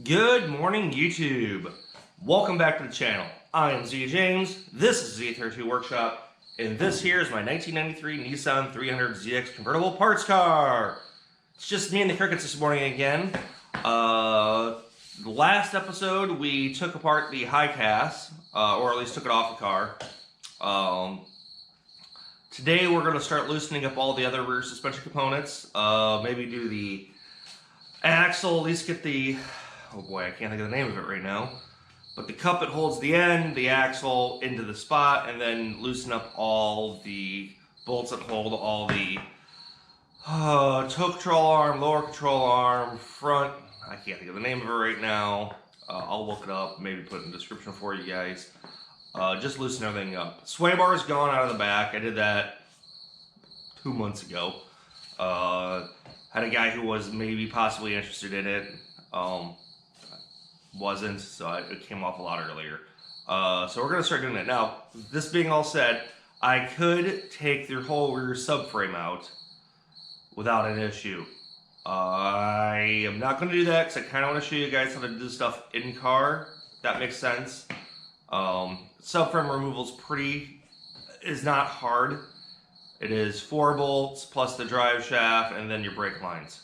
Good morning, YouTube. Welcome back to the channel. I am Z James. This is Z32 Workshop, and this here is my 1993 Nissan 300ZX convertible parts car. It's just me and the crickets this morning again. The last episode we took apart the high cast, or at least took it off the car. Today we're going to start loosening up all the other rear suspension components. Maybe do the axle, at least get the, oh boy, I can't think of the name of it right now, but the cup that holds the end, the axle into the spot, and then loosen up all the bolts that hold all the tow control arm, lower control arm, front, I can't think of the name of it right now. I'll look it up, maybe put it in the description for you guys. Just loosen everything up. Sway bar is gone out of the back. I did that 2 months ago. Had a guy who was maybe possibly interested in it. Wasn't, so it came off a lot earlier. So we're going to start doing that. Now, this being all said, I could take the whole rear subframe out without an issue. I am not going to do that because I kind of want to show you guys how to do stuff in car. If that makes sense. Subframe removal is not hard. It is 4 bolts plus the drive shaft and then your brake lines.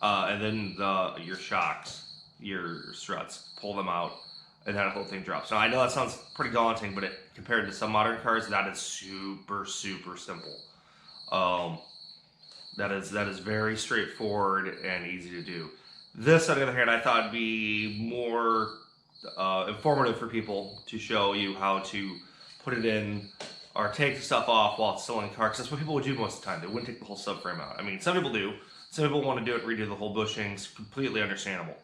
And then your shocks, your struts, pull them out, and that whole thing drops. Now I know that sounds pretty daunting, but compared to some modern cars, that is super simple. That is very straightforward and easy to do. This, on the other hand, I thought would be more informative for people to show you how to put it in or take the stuff off while it's still in the car, because that's what people would do most of the time. They wouldn't take the whole subframe out. I mean, some people do. Some people want to do it, redo the whole bushings. Completely understandable.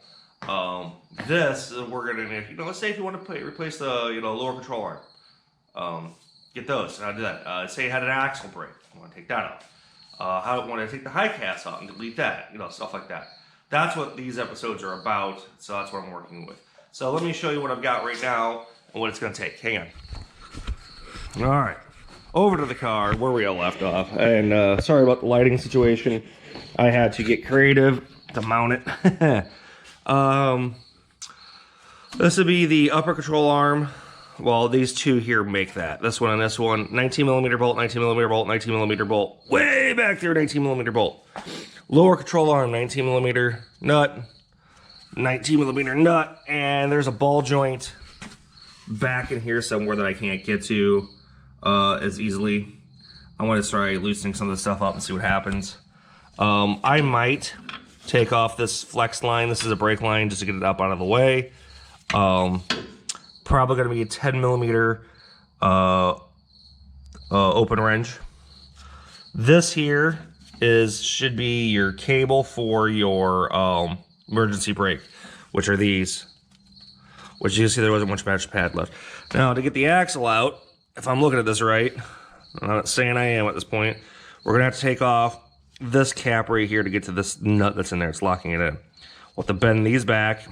This, we're going to, let's say if you want to replace the, lower control arm. Get those, and I'll do that. Say you had an axle brake. You want to take that out. How I want to take the high cast out and delete that. Stuff like that. That's what these episodes are about, so that's what I'm working with. So let me show you what I've got right now and what it's going to take. Hang on. All right, over to the car where we all left off. And sorry about the lighting situation. I had to get creative to mount it. This would be the upper control arm. Well, these two here make that. This one and this one. 19mm bolt, 19mm bolt, 19mm bolt. Way back there, 19mm bolt. Lower control arm, 19mm nut. 19mm nut. And there's a ball joint back in here somewhere that I can't get to as easily. I want to try loosening some of this stuff up and see what happens. I might take off this flex line. This is a brake line just to get it up out of the way. Probably going to be a 10mm open wrench. This here should be your cable for your emergency brake, which are these. Which you can see there wasn't much match pad left. Now to get the axle out, if I'm looking at this right, I'm not saying I am at this point, we're gonna have to take off this cap right here to get to this nut that's in there. It's locking it in. We'll have to bend these back.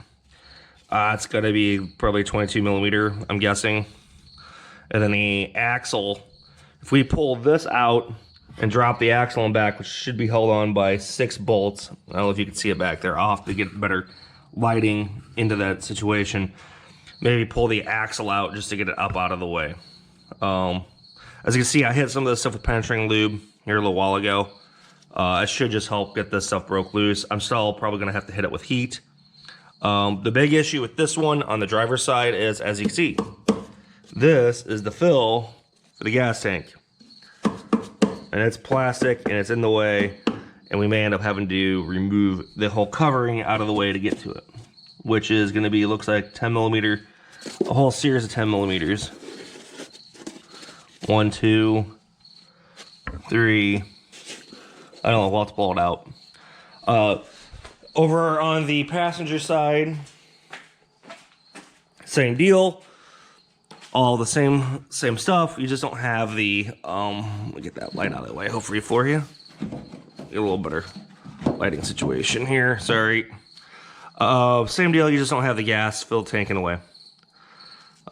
It's gonna be probably 22mm, I'm guessing. And then the axle, if we pull this out and drop the axle in back, which should be held on by 6 bolts. I don't know if you can see it back there. I'll have to get better lighting into that situation. Maybe pull the axle out just to get it up out of the way. As you can see, I hit some of this stuff with penetrating lube here a little while ago. It should just help get this stuff broke loose. I'm still probably going to have to hit it with heat. The big issue with this one on the driver's side is, as you can see, this is the fill for the gas tank. And it's plastic and it's in the way, and we may end up having to remove the whole covering out of the way to get to it, which is going to be, looks like 10mm, a whole series of 10mm. 1, 2, 3. I don't know, we'll have to pull it out. Over on the passenger side, same deal. All the same stuff. You just don't have the, let me get that light out of the way, hopefully for you. Get a little better lighting situation here, sorry. Same deal, you just don't have the gas filled tank in the way.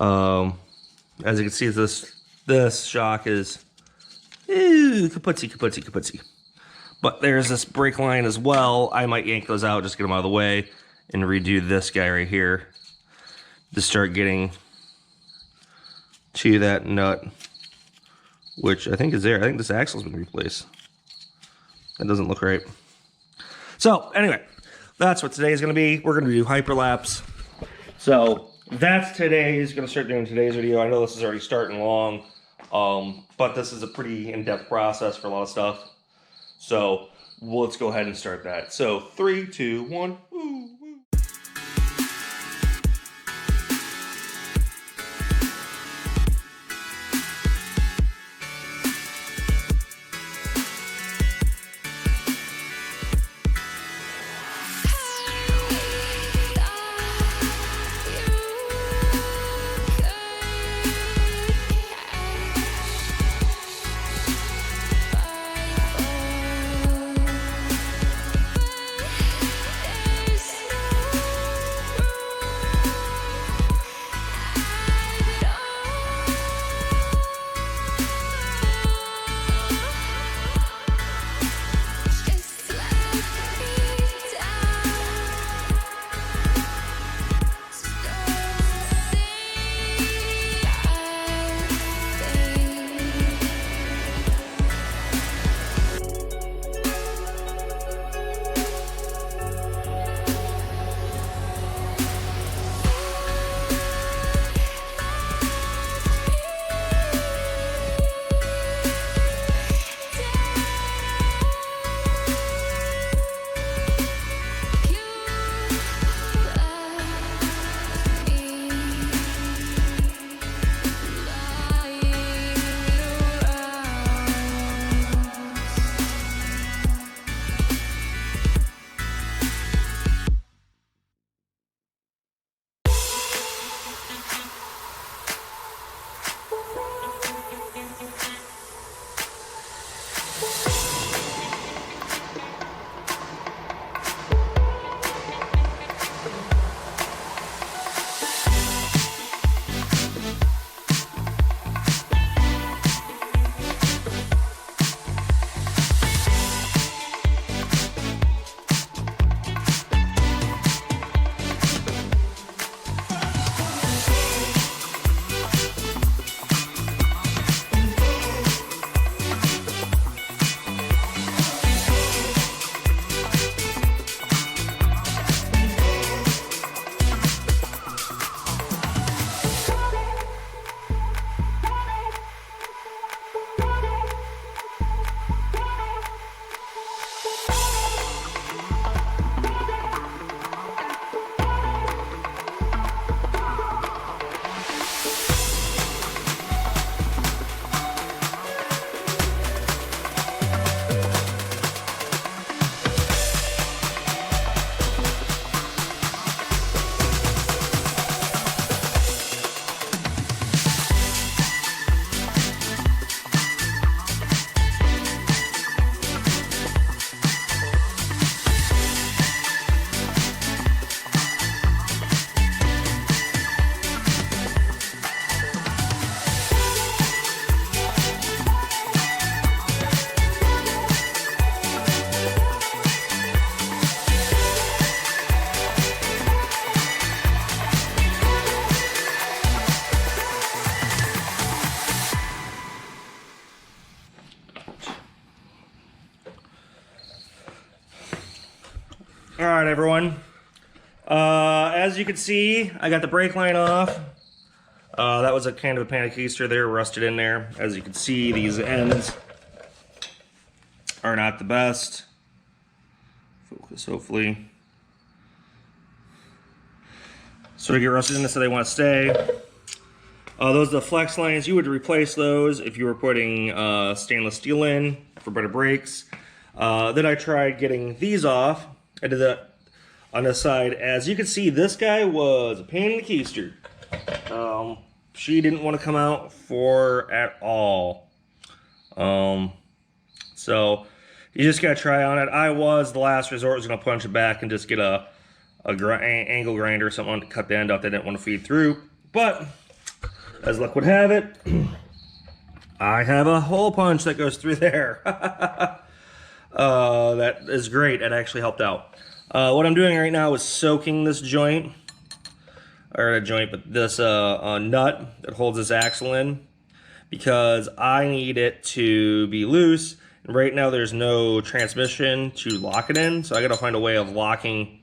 As you can see, this shock is kaputzi. But there's this brake line as well. I might yank those out, just get them out of the way. and redo this guy right here to start getting to that nut, which I think is there. I think this axle's been replaced. That doesn't look right. So anyway, that's what today is going to be. We're going to do hyperlapse. So that's today's. Going to start doing today's video. I know this is already starting long, but this is a pretty in-depth process for a lot of stuff. So let's go ahead and start that. So 3, 2, 1. Woo. All right, everyone. As you can see, I got the brake line off. That was a kind of a panic keister there, rusted in there. As you can see, these ends are not the best. Focus, hopefully. Sort of get rusted in this, so they want to stay. Those are the flex lines. You would replace those if you were putting stainless steel in for better brakes. Then I tried getting these off. I did that on this side. As you can see, this guy was a pain in the keister. She didn't want to come out at all. So you just gotta try on it. The last resort, was gonna punch it back and just get a angle grinder or something to cut the end off. They didn't want to feed through, but as luck would have it, I have a hole punch that goes through there. That is great. It actually helped out. What I'm doing right now is soaking this joint, or a joint, but this nut that holds this axle in, because I need it to be loose. And right now there's no transmission to lock it in, so I gotta find a way of locking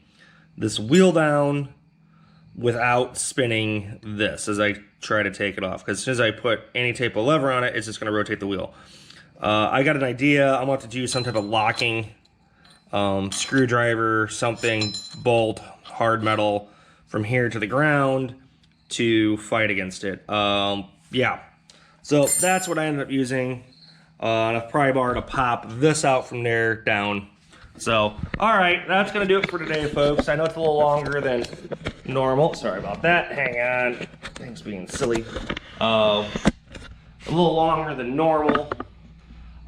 this wheel down without spinning this as I try to take it off. Because as soon as I put any type of lever on it, it's just gonna rotate the wheel. I got an idea. I'm going to do some type of locking screwdriver, something, bolt, hard metal from here to the ground to fight against it. Yeah, so that's what I ended up using on a pry bar to pop this out from there down. So, all right, that's gonna do it for today, folks. I know it's a little longer than normal. Sorry about that. Hang on, things being silly. A little longer than normal.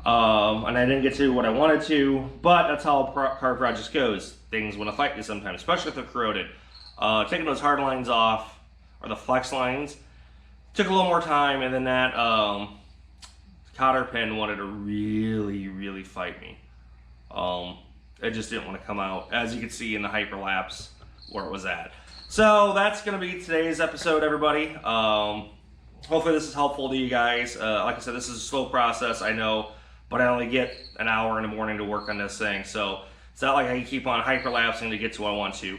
And I didn't get to what I wanted to, but that's how a car project goes. Things want to fight you sometimes, especially if they're corroded. Taking those hard lines off, or the flex lines, took a little more time, and then that cotter pin wanted to really fight me. It just didn't want to come out, as you can see in the hyperlapse where it was at. So that's going to be today's episode, everybody. Hopefully this is helpful to you guys. Like I said, this is a slow process, I know, but I only get an hour in the morning to work on this thing, so it's not like I can keep on hyperlapsing to get to what I want to.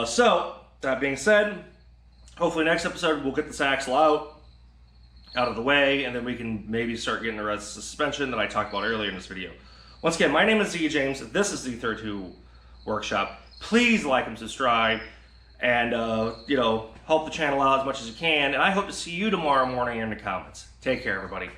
So, that being said, hopefully next episode we'll get this axle out of the way, and then we can maybe start getting the rest of the suspension that I talked about earlier in this video. Once again, my name is Z James. This is the 32 Workshop. Please like and subscribe, and help the channel out as much as you can. And I hope to see you tomorrow morning in the comments. Take care, everybody.